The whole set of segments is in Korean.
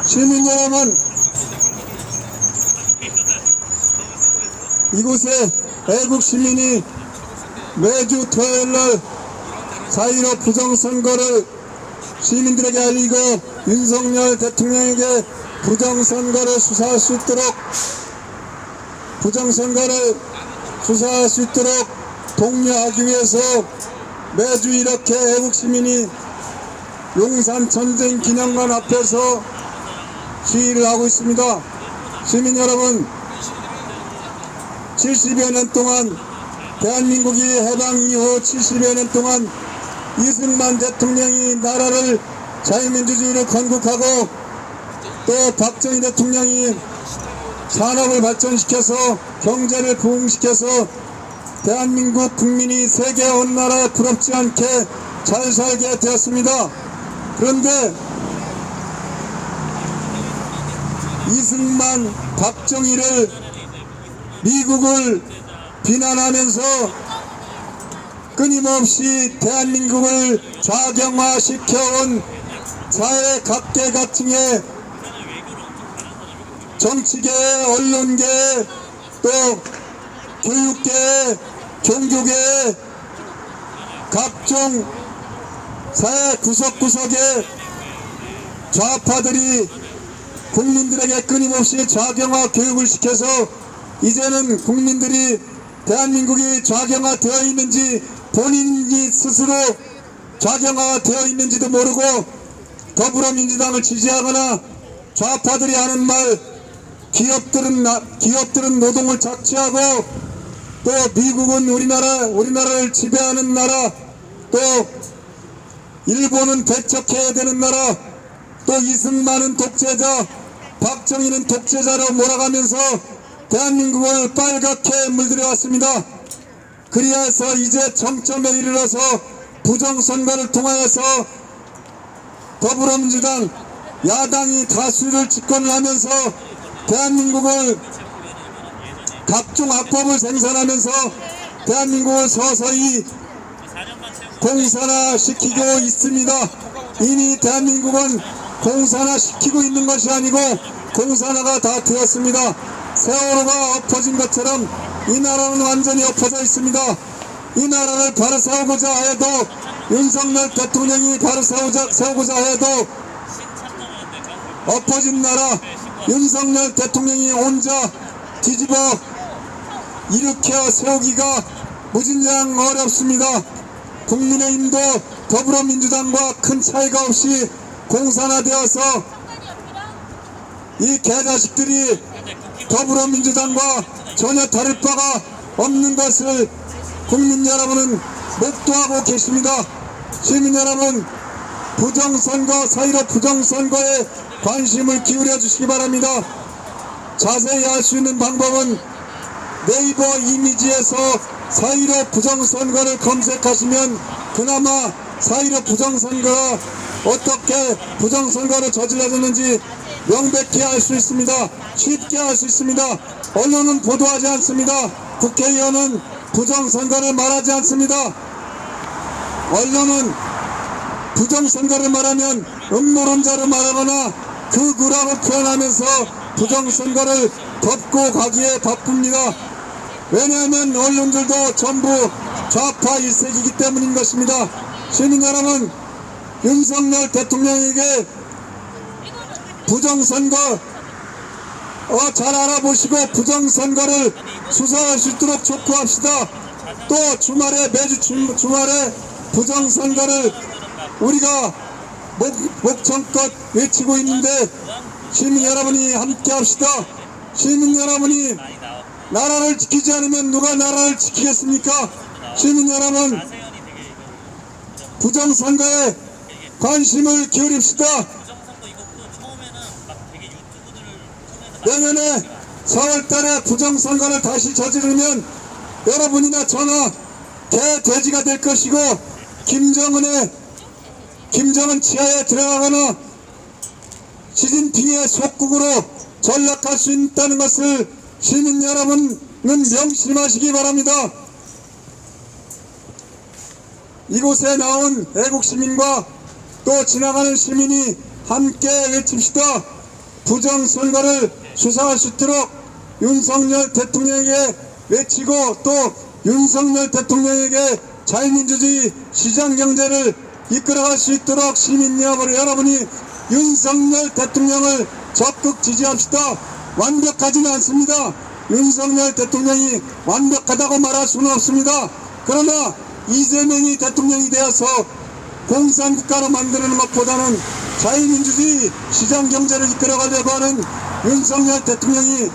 시민 여러분, 이곳에 애국 시민이 매주 토요일날 4.15 부정선거를 시민들에게 알리고 윤석열 대통령에게 부정선거를 수사할 수 있도록 독려하기 위해서 매주 이렇게 애국 시민이 용산 전쟁 기념관 앞에서 시위를 하고 있습니다. 시민 여러분, 70여 년 동안 대한민국이 해방 이후 70여 년 동안 이승만 대통령이 나라를 자유민주주의를 건국하고 또 박정희 대통령이 산업을 발전시켜서 경제를 부흥시켜서 대한민국 국민이 세계 어느 나라에 부럽지 않게 잘 살게 되었습니다. 그런데 이승만, 박정희를 미국을 비난하면서 끊임없이 대한민국을 좌경화시켜온 사회 각계각층의 정치계, 언론계, 또 교육계, 종교계, 각종 사회 구석구석의 좌파들이 국민들에게 끊임없이 좌경화 교육을 시켜서 이제는 국민들이 대한민국이 좌경화되어 있는지 본인이 스스로 좌경화되어 있는지도 모르고 더불어민주당을 지지하거나 좌파들이 하는 말 기업들은 노동을 착취하고 또 미국은 우리나라를 지배하는 나라, 또 일본은 배척해야 되는 나라, 또 이승만은 독재자, 박정희는 독재자로 몰아가면서 대한민국을 빨갛게 물들여왔습니다. 그리하여서 이제 정점에 이르러서 부정선거를 통하여서 더불어민주당 야당이 다수를 집권을 하면서 대한민국을 각종 악법을 생산하면서 대한민국을 서서히 공산화시키고 있습니다. 이미 대한민국은 공산화시키고 있는 것이 아니고 공산화가 다 되었습니다. 세월호가 엎어진 것처럼 이 나라는 완전히 엎어져 있습니다. 이 나라를 바로 세우고자 해도 윤석열 대통령이 바로 세우고자 해도 엎어진 나라 윤석열 대통령이 혼자 뒤집어 일으켜 세우기가 무진장 어렵습니다. 국민의힘도 더불어민주당과 큰 차이가 없이 공산화되어서 이 개자식들이 더불어민주당과 전혀 다를 바가 없는 것을 국민 여러분은 목도하고 계십니다. 시민 여러분, 부정선거, 4.15 부정선거에 관심을 기울여 주시기 바랍니다. 자세히 알 수 있는 방법은 네이버 이미지에서 4.15 부정선거를 검색하시면 그나마 4.15 부정선거가 어떻게 부정선거를 저질러졌는지 명백히 알 수 있습니다. 쉽게 알 수 있습니다. 언론은 보도하지 않습니다. 국회의원은 부정선거를 말하지 않습니다. 언론은 부정선거를 말하면 음모론자로 말하거나 극우라고 표현하면서 부정선거를 덮고 가기에 바쁩니다. 왜냐하면 언론들도 전부 좌파 일색이기 때문인 것입니다. 시민 여러분, 윤석열 대통령에게 부정선거 잘 알아보시고 부정선거를 수사할 수 있도록 촉구합시다. 또 매주 주말에 부정선거를 우리가 목청껏 외치고 있는데 시민 여러분이 함께 합시다. 시민 여러분이 나라를 지키지 않으면 누가 나라를 지키겠습니까? 시민 여러분, 부정선거에 관심을 기울입시다. 내년에 4월달에 부정선거를 다시 저지르면 여러분이나 저나 개돼지가 될 것이고 김정은 치하에 들어가거나 시진핑의 속국으로 전락할 수 있다는 것을 시민 여러분은 명심하시기 바랍니다. 이곳에 나온 애국 시민과 또 지나가는 시민이 함께 외칩시다. 부정선거를 수사할 수 있도록 윤석열 대통령에게 외치고 또 윤석열 대통령에게 자유민주주의 시장경제를 이끌어갈 수 있도록 시민 여러분이 윤석열 대통령을 적극 지지합시다. 완벽하지는 않습니다. 윤석열 대통령이 완벽하다고 말할 수는 없습니다. 그러나 이재명이 대통령이 되어서 공산국가로 만드는 것보다는 자유민주주의 시장경제를 이끌어가려고 하는 윤석열 대통령이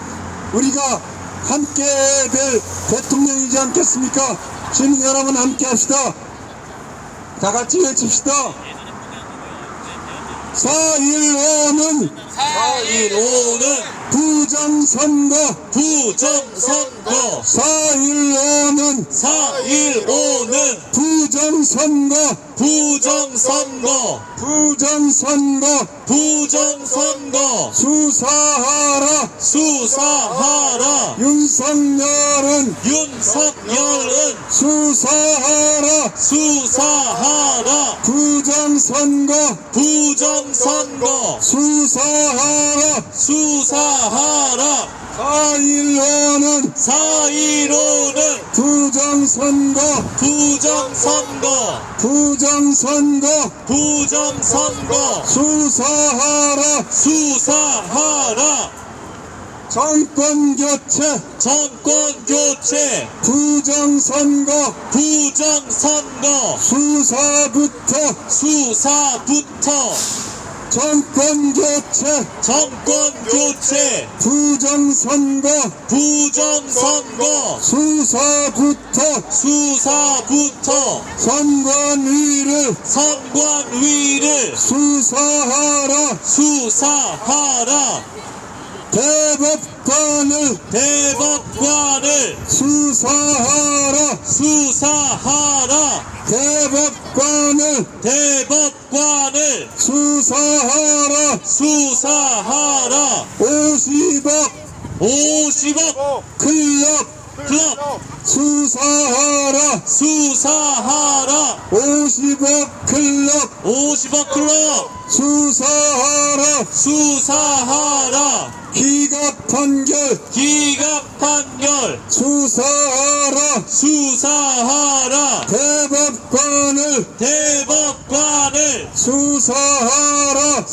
우리가 함께 해야 될 대통령이지 않겠습니까? 시민 여러분 함께 합시다. 다 같이 외칩시다. 4.15는 부정선거 4.15는 부정선거 수사하라 윤석열은 수사하라 부정선거 수사하라 4.15는 부정선거 수사하라 정권교체 부정선거 수사부터 정권교체 부정선거 수사부터 선관위를 수사하라 대법관을 수사하라 대법관을 수사하라 50억 클럽 수사하라 50억 클럽 수사하라 기각 판결 수사하라 대법관을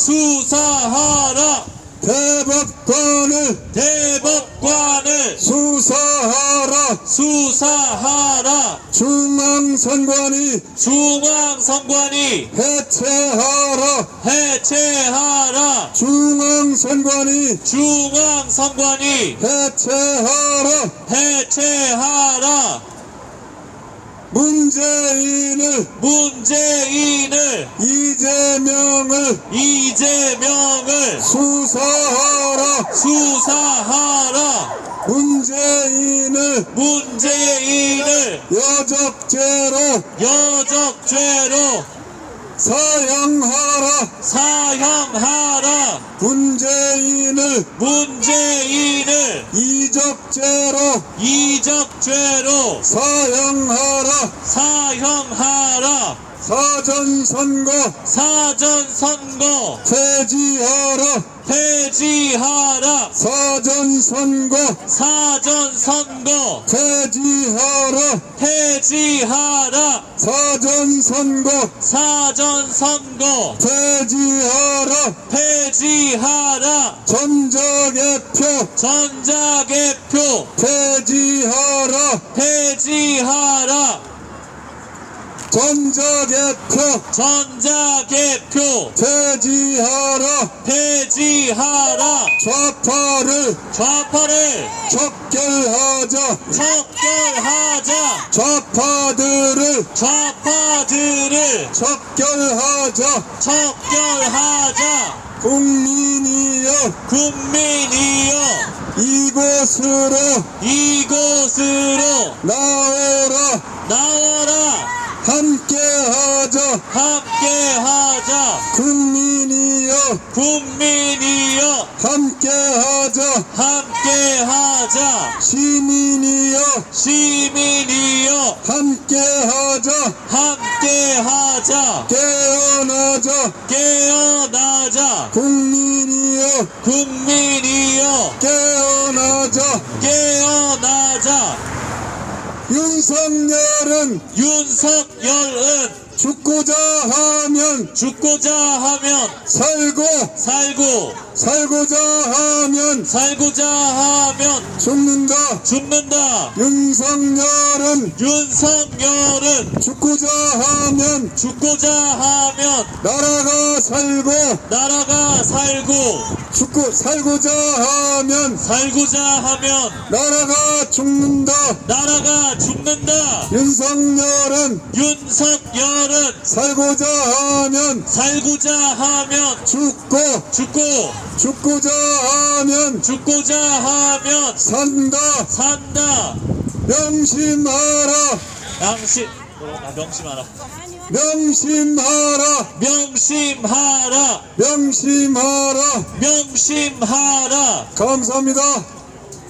수사하라 대법관을 수사하라 중앙선관위 해체하라 중앙선관위 해체하라 문재인을 이재명을 수사하라 문재인을 여적죄로 사형하라 문재인을 이적죄로 사형하라 사전선거 폐지하라 사전선거 폐지하라 사전선거 폐지하라 전자개표 폐지하라 전자개표 폐지하라 좌파를 척결하자 좌파들을 척결하자 국민이여 이곳으로 나와라 함께하자 국민이여 함께하자 시민이여 함께하자 깨어나자 국민이여 윤석열은 죽고자 하면 살고자 하면 죽는다. 윤석열은 죽고자 하면 나라가 살고 살고자 하면 나라가 죽는다. 윤석열은 살고자 하면 죽고자 하면 산다. 명심하라. 감사합니다.